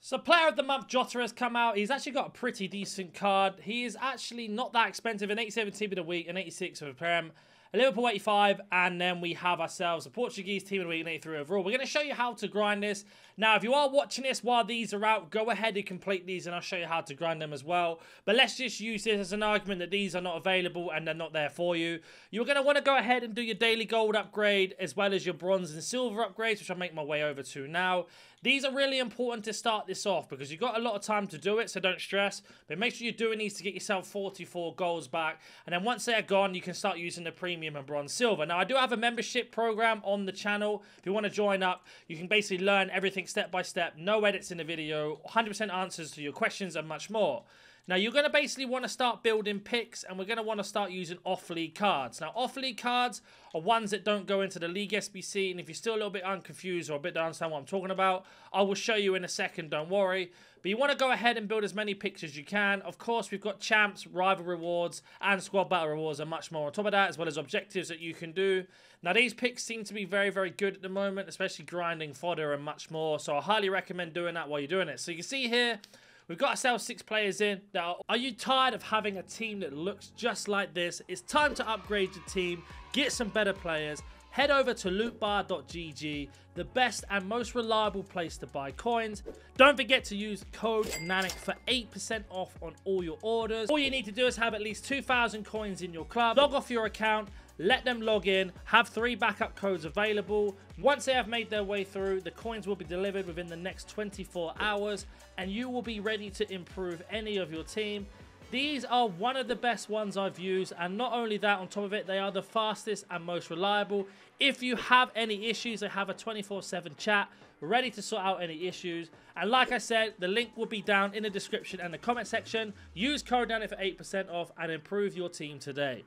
So Player of the Month Jota has come out. He's actually got a pretty decent card. He is actually not that expensive. An 87 team of the week, an 86 of a Prem, a Liverpool 85, and then we have ourselves a Portuguese team of the week, an 83 overall. We're going to show you how to grind this. Now, if you are watching this while these are out, go ahead and complete these, and I'll show you how to grind them as well. But let's just use this as an argument that these are not available and they're not there for you. You're going to want to go ahead and do your daily gold upgrade as well as your bronze and silver upgrades, which I'll make my way over to now. These are really important to start this off because you've got a lot of time to do it, so don't stress. But make sure you're doing these to get yourself 44 golds back. And then once they're gone, you can start using the premium and bronze silver. Now, I do have a membership program on the channel. If you want to join up, you can basically learn everything step by step. No edits in the video, 100% answers to your questions and much more. Now, you're going to basically want to start building picks, and we're going to want to start using off-league cards. Now, off-league cards are ones that don't go into the League SBC, and if you're still a little bit unconfused or a bit don't understand what I'm talking about, I will show you in a second, don't worry. But you want to go ahead and build as many picks as you can. Of course, we've got champs, rival rewards, and squad battle rewards, and much more on top of that, as well as objectives that you can do. Now, these picks seem to be very, very good at the moment, especially grinding fodder and much more, so I highly recommend doing that while you're doing it. So you can see here, we've got ourselves 6 players in. Now, are you tired of having a team that looks just like this? It's time to upgrade your team, get some better players. Head over to lootbar.gg, the best and most reliable place to buy coins. Don't forget to use code NANIC for 8% off on all your orders. All you need to do is have at least 2,000 coins in your club. Log off your account, let them log in, have 3 backup codes available. Once they have made their way through, the coins will be delivered within the next 24 hours, and you will be ready to improve any of your team. These are one of the best ones I've used, and not only that, on top of it, they are the fastest and most reliable. If you have any issues, I have a 24/7 chat ready to sort out any issues. And like I said, the link will be down in the description and the comment section. Use code NANIC for 8% off and improve your team today.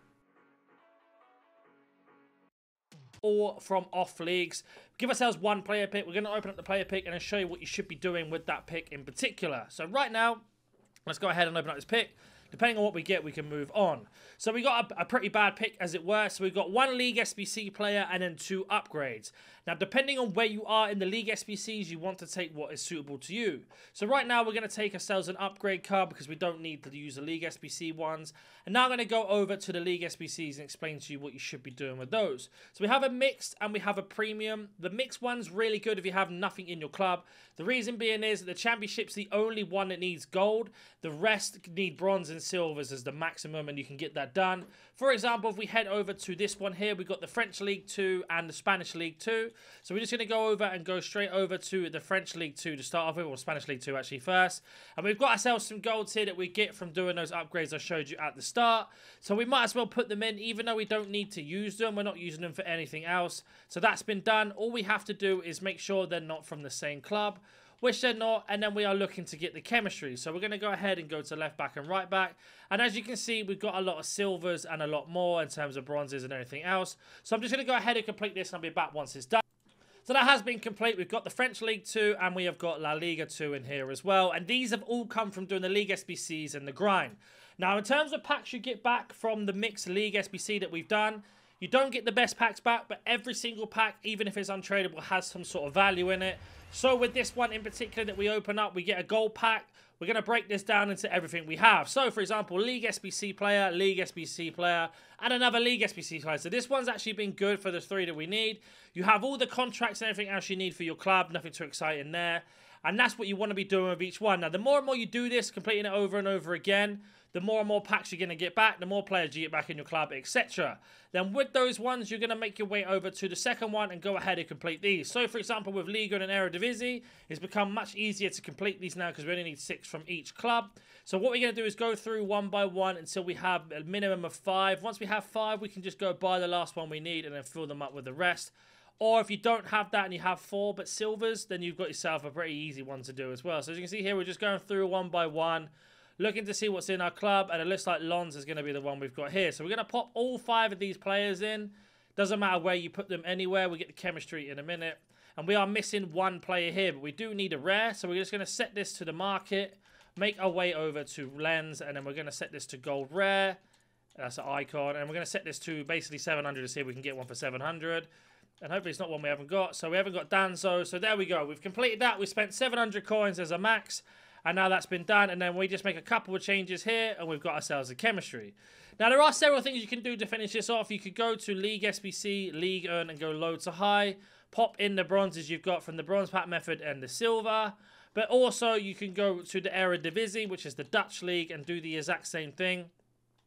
Or from off leagues, give ourselves 1 player pick. We're going to open up the player pick and then show you what you should be doing with that pick in particular. So right now, let's go ahead and open up this pick. Depending on what we get, we can move on. So we got a pretty bad pick, as it were. So we've got 1 League SBC player and then 2 upgrades. Now, depending on where you are in the League SBCs, you want to take what is suitable to you. So right now, we're going to take ourselves an upgrade card because we don't need to use the League SBC ones. And now I'm going to go over to the League SBCs and explain to you what you should be doing with those. So we have a mixed and we have a premium. The mixed one's really good if you have nothing in your club. The reason being is that the championship's the only one that needs gold. The rest need bronze and silvers as the maximum, and you can get that done. For example, if we head over to this one here, we've got the French League 2 and the Spanish League 2. So we're just going to go over and go straight over to the French League 2 to start off with, or Spanish League 2 actually first. And we've got ourselves some golds here that we get from doing those upgrades I showed you at the start. So we might as well put them in, even though we don't need to use them. We're not using them for anything else. So that's been done. All we have to do is make sure they're not from the same club, which they're not, and then we are looking to get the chemistry. So we're going to go ahead and go to left back and right back. And as you can see, we've got a lot of silvers and a lot more in terms of bronzes and everything else. So I'm just going to go ahead and complete this, and I'll be back once it's done. So that has been complete. We've got the French League 2 and we have got La Liga 2 in here as well. And these have all come from doing the League SBCs and the grind. Now, in terms of packs you get back from the mixed League SBC that we've done, you don't get the best packs back, but every single pack, even if it's untradeable, has some sort of value in it. So with this one in particular that we open up, we get a gold pack. We're going to break this down into everything we have. So, for example, League SBC player, and another League SBC player. So this one's actually been good for the 3 that we need. You have all the contracts and everything else you need for your club. Nothing too exciting there. And that's what you want to be doing with each one. Now, the more and more you do this, completing it over and over again, the more and more packs you're going to get back, the more players you get back in your club, etc. Then with those ones, you're going to make your way over to the second one and go ahead and complete these. So, for example, with Liga and Eredivisie, it's become much easier to complete these now because we only need 6 from each club. So what we're going to do is go through one by one until we have a minimum of 5. Once we have 5, we can just go buy the last one we need and then fill them up with the rest. Or if you don't have that and you have 4 but silvers, then you've got yourself a pretty easy one to do as well. So as you can see here, we're just going through one by one, looking to see what's in our club, and it looks like Lons is going to be the one we've got here. So we're going to pop all 5 of these players in. Doesn't matter where you put them anywhere. We get the chemistry in a minute. And we are missing 1 player here, but we do need a rare. So we're just going to set this to the market, make our way over to lens, and then we're going to set this to gold rare. That's an icon. And we're going to set this to basically 700 to see if we can get one for 700. And hopefully it's not one we haven't got. So we haven't got Danzo. So there we go. We've completed that. We spent 700 coins as a max. And now that's been done. And then we just make a couple of changes here. And we've got ourselves a chemistry. Now there are several things you can do to finish this off. You could go to League SBC, League Earn, and go low to high. Pop in the bronzes you've got from the bronze pack method and the silver. But also you can go to the Eredivisie, which is the Dutch league, and do the exact same thing.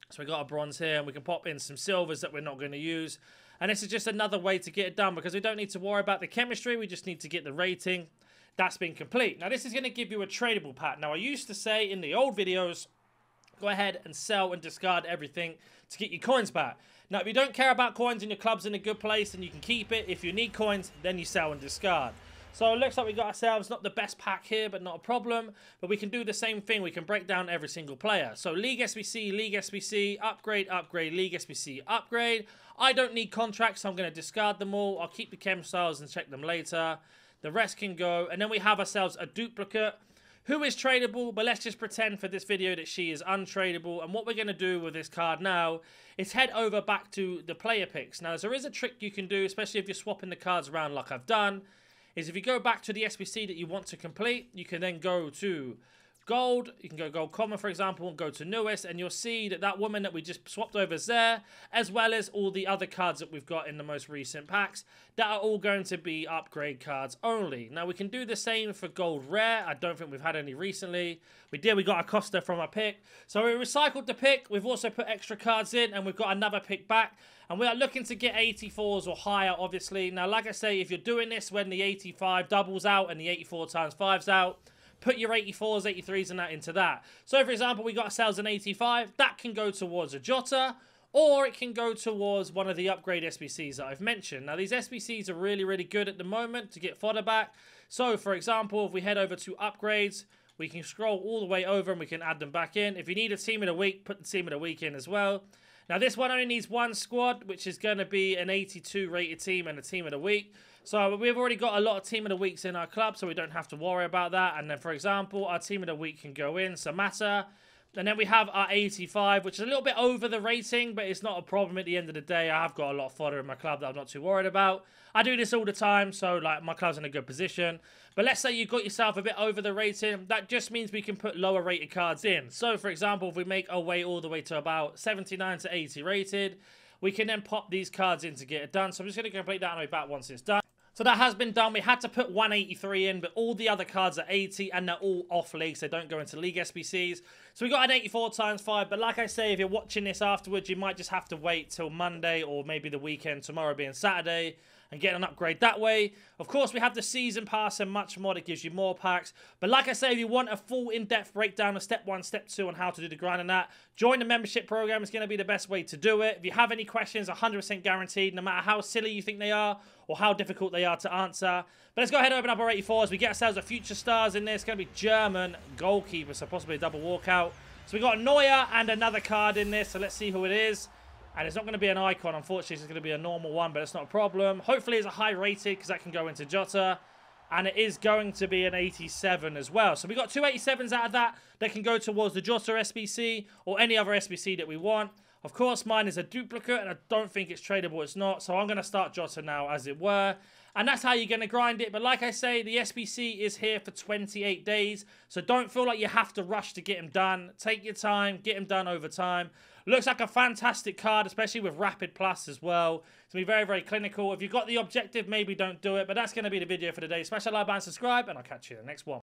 So we got a bronze here, and we can pop in some silvers that we're not going to use. And this is just another way to get it done, because we don't need to worry about the chemistry. We just need to get the rating. That's been complete. Now, this is going to give you a tradable pack. Now, I used to say in the old videos, go ahead and sell and discard everything to get your coins back. Now, if you don't care about coins and your club's in a good place, then you can keep it. If you need coins, then you sell and discard. So it looks like we got ourselves not the best pack here, but not a problem. But we can do the same thing. We can break down every single player. So League SBC, upgrade, upgrade, League SBC, upgrade. I don't need contracts, so I'm going to discard them all. I'll keep the chemstyles and check them later. The rest can go. And then we have ourselves a duplicate who is tradable, but let's just pretend for this video that she is untradeable. And what we're going to do with this card now is head over back to the player picks. Now, there is a trick you can do, especially if you're swapping the cards around like I've done, is if you go back to the SBC that you want to complete, you can then go to gold. You can go gold common, for example, and go to newest, and you'll see that that woman that we just swapped over is there, as well as all the other cards that we've got in the most recent packs that are all going to be upgrade cards only. Now, we can do the same for gold rare. I don't think we've had any recently. We got a Costa from our pick. So we recycled the pick. We've also put extra cards in, and we've got another pick back. And we are looking to get 84s or higher, obviously. Now, like I say, if you're doing this when the 85 doubles out and the 84 times 5's out, put your 84s, 83s and that into that. So, for example, we got ourselves an 85. That can go towards a Jota, or it can go towards one of the upgrade SBCs that I've mentioned. Now, these SBCs are really, really good at the moment to get fodder back. So, for example, if we head over to upgrades, we can scroll all the way over and we can add them back in. If you need a team of the week, put the team of the week in as well. Now, this one only needs one squad, which is going to be an 82 rated team and a team of the week. So we've already got a lot of team of the weeks in our club, so we don't have to worry about that. And then, for example, our team of the week can go in, Samata. And then we have our 85, which is a little bit over the rating, but it's not a problem at the end of the day. I have got a lot of fodder in my club that I'm not too worried about. I do this all the time, so like my club's in a good position. But let's say you got yourself a bit over the rating. That just means we can put lower rated cards in. So, for example, if we make our way all the way to about 79 to 80 rated, we can then pop these cards in to get it done. So I'm just going to complete that on my back once it's done. So that has been done. We had to put 183 in, but all the other cards are 80, and they're all off leagues. They don't go into League SBCs. So we got an 84 times 5, but like I say, if you're watching this afterwards, you might just have to wait till Monday or maybe the weekend, tomorrow being Saturday, and get an upgrade that way. Of course, we have the season pass and much more that gives you more packs. But like I say, if you want a full in-depth breakdown of step 1, step 2 on how to do the grind and that, join the membership program. It's going to be the best way to do it. If you have any questions, 100% guaranteed, no matter how silly you think they are or how difficult they are to answer. But let's go ahead and open up our 84s. We get ourselves a future stars in there. It's going to be German goalkeeper, so possibly a double walkout. So we got a Neuer and another card in this, so let's see who it is. And it's not going to be an icon, unfortunately. It's going to be a normal one, but it's not a problem. Hopefully it's a high rated, because that can go into Jota. And it is going to be an 87 as well. So we got two 87s out of that. That can go towards the Jota SBC or any other SBC that we want. Of course, mine is a duplicate, and I don't think it's tradable. It's not. So I'm going to start Jota now, as it were. And that's how you're going to grind it. But like I say, the SBC is here for 28 days. So don't feel like you have to rush to get him done. Take your time. Get him done over time. Looks like a fantastic card, especially with Rapid Plus as well. It's going to be very, very clinical. If you've got the objective, maybe don't do it. But that's going to be the video for today. Smash that like button, subscribe, and I'll catch you in the next one.